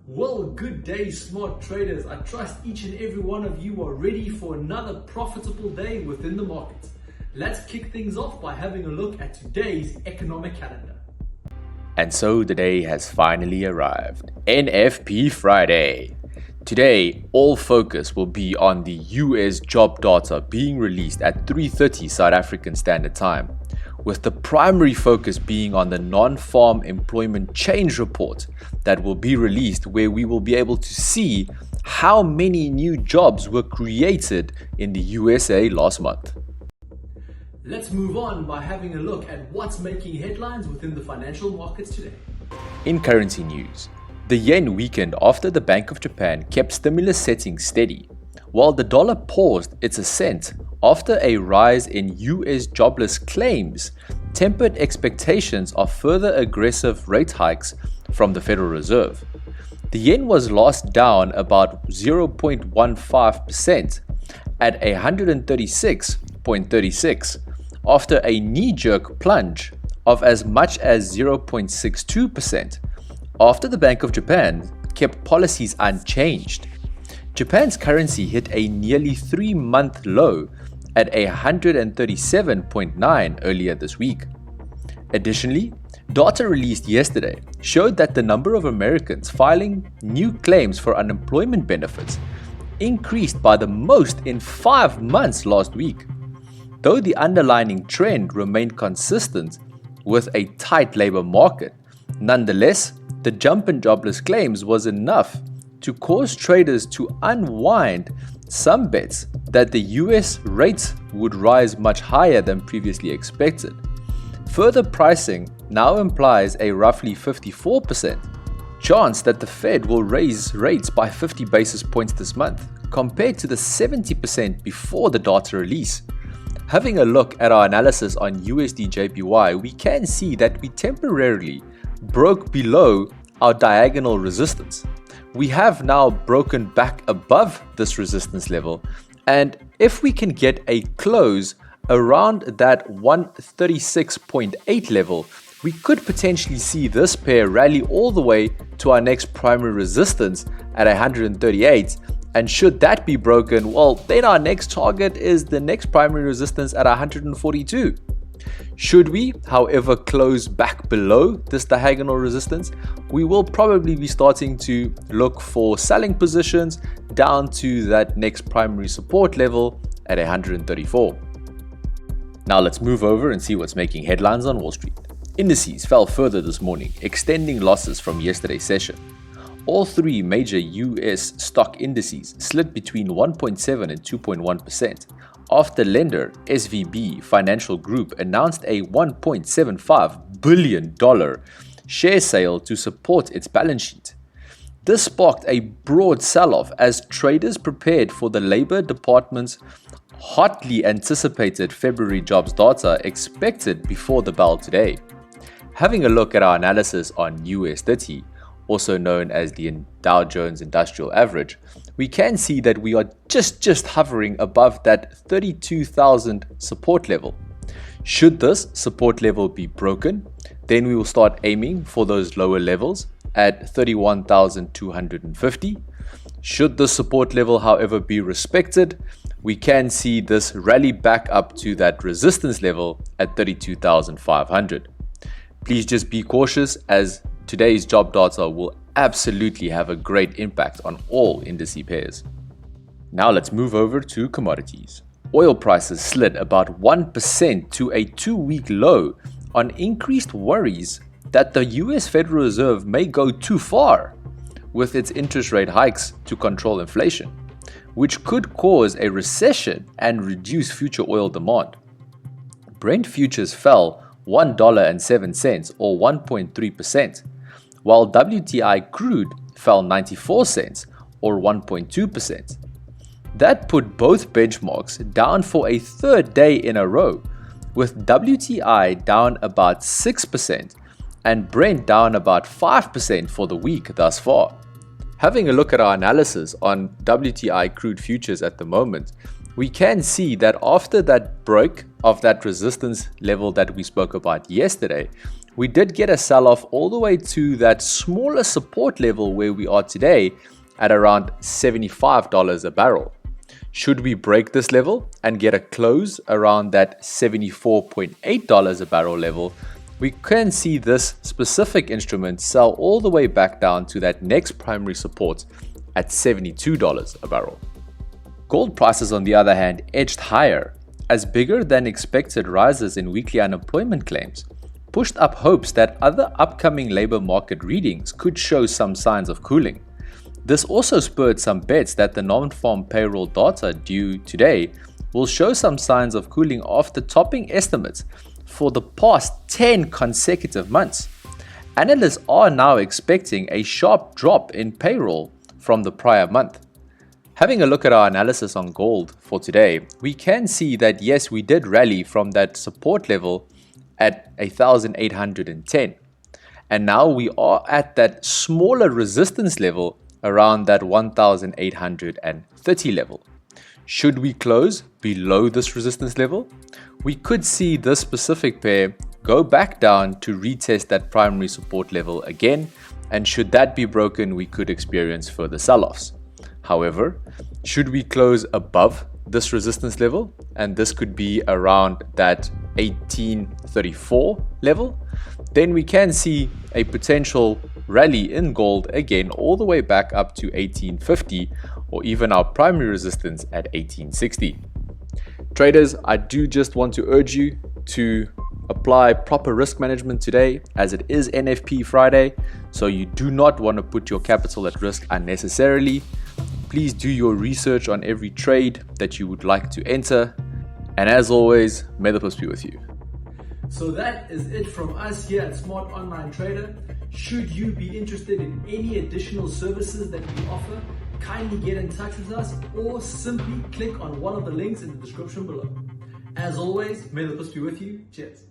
Well, good day, smart traders. I trust each and every one of you are ready for another profitable day within the market. Let's kick things off by having a look at today's economic calendar. And so the day has finally arrived. NFP Friday. Today, all focus will be on the US job data being released at 3:30 South African Standard Time, with the primary focus being on the non-farm employment change report that will be released, where we will be able to see how many new jobs were created in the USA last month. Let's move on by having a look at what's making headlines within the financial markets today. In currency news, the yen weakened after the Bank of Japan kept stimulus settings steady, while the dollar paused its ascent after a rise in US jobless claims tempered expectations of further aggressive rate hikes from the Federal Reserve. The yen was last down about 0.15% at 136.36 after a knee-jerk plunge of as much as 0.62% after the Bank of Japan kept policies unchanged. Japan's currency hit a nearly 3-month low at 137.9 earlier this week. Additionally, data released yesterday showed that the number of Americans filing new claims for unemployment benefits increased by the most in 5 months last week. Though the underlying trend remained consistent with a tight labor market, nonetheless, the jump in jobless claims was enough to cause traders to unwind some bets that the US rates would rise much higher than previously expected. Further pricing now implies a roughly 54% chance that the Fed will raise rates by 50 basis points this month, compared to the 70% before the data release. Having a look at our analysis on USDJPY, we can see that we temporarily broke below our diagonal resistance. We have now broken back above this resistance level, and if we can get a close around that 136.8 level, we could potentially see this pair rally all the way to our next primary resistance at 138. And should that be broken, well, then our next target is the next primary resistance at 142. Should we, however, close back below this diagonal resistance, we will probably be starting to look for selling positions down to that next primary support level at 134. Now let's move over and see what's making headlines on Wall Street. Indices fell further this morning, extending losses from yesterday's session. All three major US stock indices slid between 1.7 and 2.1% after lender SVB Financial Group announced a $1.75 billion share sale to support its balance sheet. This sparked a broad sell-off as traders prepared for the Labor Department's hotly anticipated February jobs data expected before the bell today. Having a look at our analysis on US30, also known as the Dow Jones Industrial Average, we can see that we are just hovering above that 32,000 support level. Should this support level be broken, then we will start aiming for those lower levels at 31,250. Should the support level, however, be respected, we can see this rally back up to that resistance level at 32,500. Please just be cautious, as today's job data will absolutely have a great impact on all indice pairs. Now let's move over to commodities. Oil prices slid about 1% to a 2-week low on increased worries that the US Federal Reserve may go too far with its interest rate hikes to control inflation, which could cause a recession and reduce future oil demand. Brent futures fell $1.07 or 1.3%, while WTI Crude fell 94 cents or 1.2%. That put both benchmarks down for a third day in a row, with WTI down about 6% and Brent down about 5% for the week thus far. Having a look at our analysis on WTI crude futures at the moment, we can see that after that break of that resistance level that we spoke about yesterday, we did get a sell-off all the way to that smaller support level where we are today at around $75 a barrel. Should we break this level and get a close around that $74.8 a barrel level, we can see this specific instrument sell all the way back down to that next primary support at $72 a barrel. Gold prices, on the other hand, edged higher as bigger than expected rises in weekly unemployment claims pushed up hopes that other upcoming labor market readings could show some signs of cooling. This also spurred some bets that the non-farm payroll data due today will show some signs of cooling after topping estimates for the past 10 consecutive months. Analysts are now expecting a sharp drop in payroll from the prior month. Having a look at our analysis on gold for today, we can see that yes, we did rally from that support level at 1,810. And now we are at that smaller resistance level around that 1,830 level. Should we close below this resistance level, we could see this specific pair go back down to retest that primary support level again, and should that be broken, we could experience further sell-offs. However, should we close above this resistance level, and this could be around that 1834 level, then we can see a potential rally in gold again all the way back up to 1850, or even our primary resistance at 1860. Traders, I do just want to urge you to apply proper risk management today, as it is NFP Friday, so you do not want to put your capital at risk unnecessarily. Please do your research on every trade that you would like to enter. And as always, may the plus be with you. So that is it from us here at Smart Online Trader. Should you be interested in any additional services that we offer, kindly get in touch with us or simply click on one of the links in the description below. As always, may the plus be with you. Cheers.